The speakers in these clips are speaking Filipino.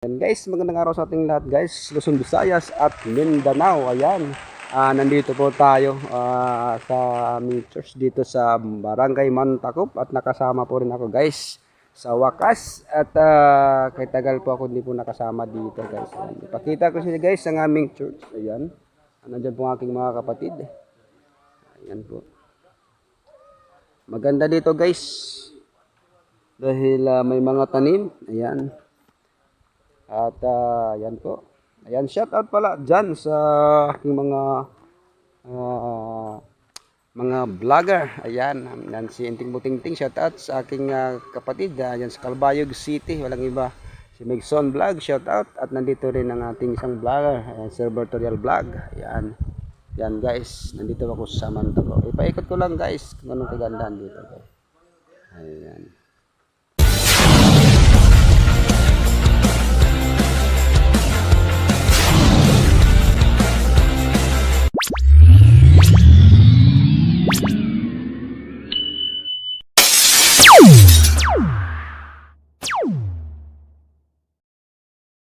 Ayan guys, magandang araw sa ating lahat guys, Luzon, Visayas at Mindanao. Ayan, nandito po tayo sa aming church dito sa Barangay Mantakop at nakasama po rin ako guys sa wakas. At kay tagal po ako hindi po nakasama dito guys. Ayan, ipakita ko siya guys ang aming church. Ayan, nandiyan po ang aking mga kapatid. Ayan po. Maganda dito guys dahil may mga tanim. Ayan. At yan po. Ayan, shout out pala dyan sa aking mga vlogger. Ayan, yan si Inting Butingting. Shout out sa aking kapatid. Ayan sa Calbayog City. Walang iba. Si Megson Vlog. Shout out. At nandito rin ang ating isang vlogger. Ayan, Sir Bertorial Vlog. Ayan. Yan guys. Nandito ako sa Mantago. Ipaikot ko lang guys kung anong kagandahan dito. Guys. Ayan.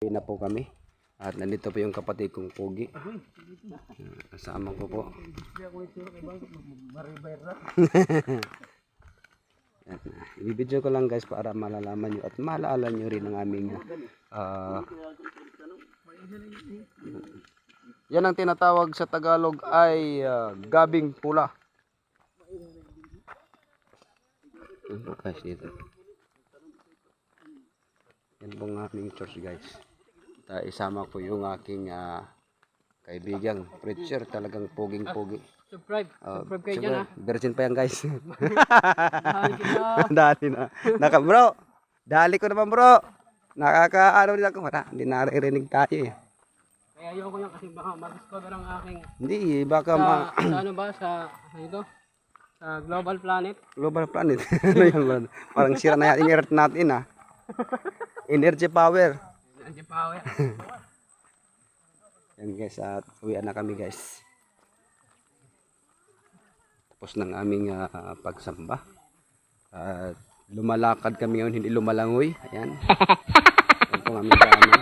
Na po kami at nandito po yung kapatid kong Pogi. Kasama ko po. I-video ko lang guys para malalaman nyo at maalala nyo rin ang aming yan ang tinatawag sa Tagalog ay gabing pula. Guys, dito. Yan po ang aming church guys. Isama ko yung aking kaibigang preacher, talagang poging-pogi. Subscribe kayo dyan ha. Virgin pa yan guys. Dali na. Bro, dali ko naman bro. Nakakaano din ako. Hindi naririnig tayo eh. Kaya ayoko yan kasi baka mag-discover ang aking... Hindi, baka sa ano ba? Sa ito? Sa Global Planet. Global Planet. Ano yan bro? Parang sira na yan. In-earth natin ha. Energy power. Energy power. Yan guys, at uwian na kami guys. Tapos ng aming pagsamba. At lumalakad kami ngayon, hindi lumalangoy. Ayan. Yan po ang aming dami.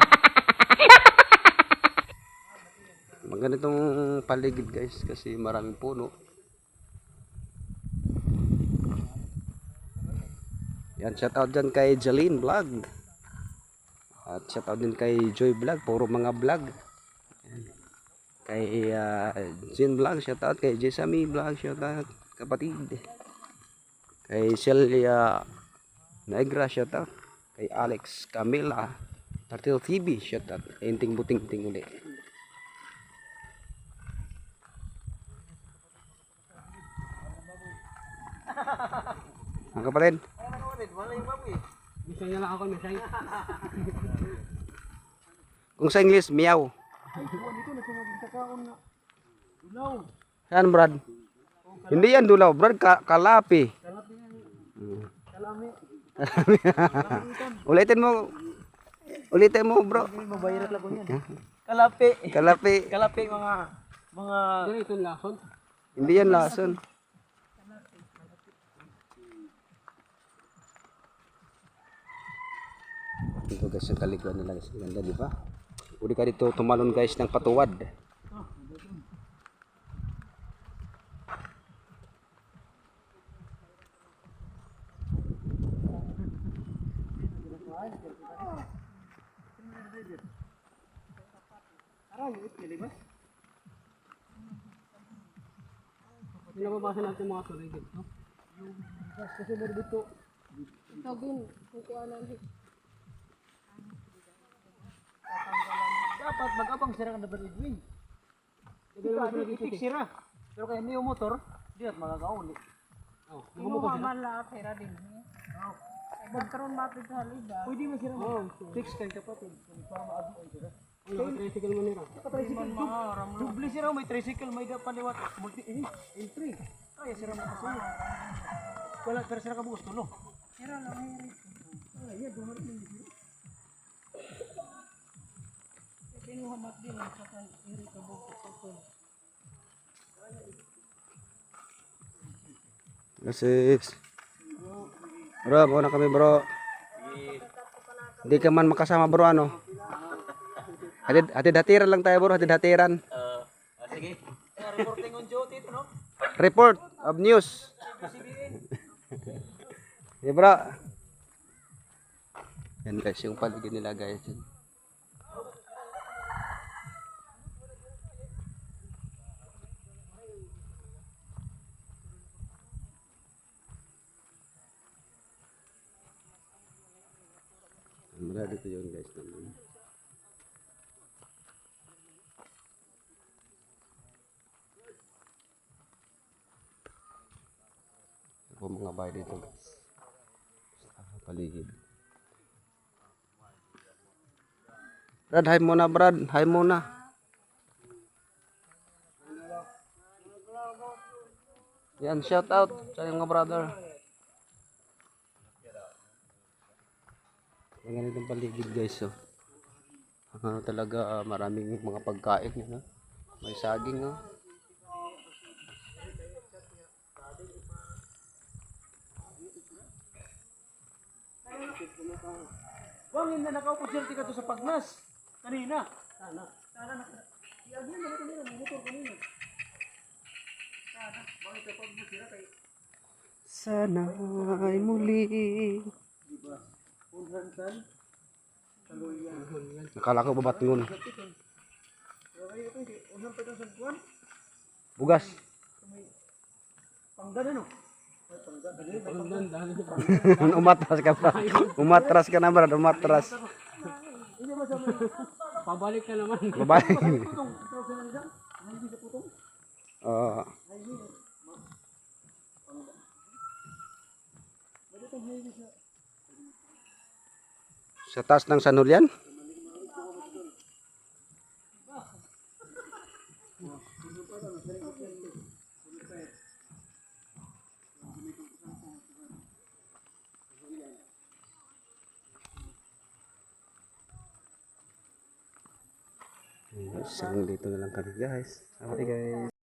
Maganda itong paligid guys kasi maraming puno. Yan, shout out dyan kay Jaline Vlog. At shout out din kay Joy Vlog, puro mga vlog. Kay Jin Vlog, shout out kay Jesami Vlog, shout out kapatid. Kay Celia Negra, shout out. Kay Alex Camila, Tartil TV, shout out. Inting Butingting ulit. Ang kapatid. Misay na lang ako, misay. Kung sa English, meow. Saan Brad? Hindi yan dulaw, Brad, kalapi. Kalami. Ulitin mo bro. Mabayarat lang ko yan. Kalapi. Kalapi. Kalapi mga... Ito yung lason. Hindi yan lason. Ito guys yung kaliguan nila guys. Ganda di ba? Uli ka dito tumalon guys ng patuwad. Pinababasa natin mga sulit dito. Kasi meron dito. Ito din. Kukuhanan dito. Dapat mag-abang sira ka na ba rin? Itik sira. Pero kaya niyo motor, di at magagauli. Kinuha man lang sira din. Magkaroon mapit sa halida. Pwede mo sira mo. Fix kayo kapatid. Para maagi ang sira. Tricycle mo nila. Tricycle dubli sira, may tricycle, may paliwat. Entry. Kaya sira mo kasi. Wala, pero sira ka bukas tulong. Sira lang hirit. Ay, dumarit din. Kinuha mat din sa hirit ka bukas. Kasi bro, muna kami bro. Hindi ka man makasama bro ano. Hatid-hatiran lang tayo bro, hatid-hatiran. Sige. Reporting on duty ito, no? Report of news. Yeah, bro. Yan guys, yung paligid nila guys. Mula dito yun guys. Ito po mga bahay dito guys. Sa paligid. Brad, hi muna Brad. Hi muna. Yan, shout out sa mga brother. Ang ganitong paligid guys. Oh. Talaga maraming mga pagkain. No? May saging. No? Wangin na nakaupo-sirti ka to sa Pagnas. Kanina. Sana na. Iagyan na kanina. Motor kanina. Sana. Bakit ka Pagnas sila kay... Sana ay muli. Diba? Unhantan. Kaluyan. Nakala ko babatungon. Okay, ito. Unhan pa ito sa buwan. Bugas. Panggan ano? Umatras ka pa. Umatras ka na Brad. Umatras. Pabalik ka naman. Babalik. Putong. Ito sa nandiyan. Hindi sa putong. Oo. Sa taas ng sanol yan? Isang dito na lang kami guys. Okay guys.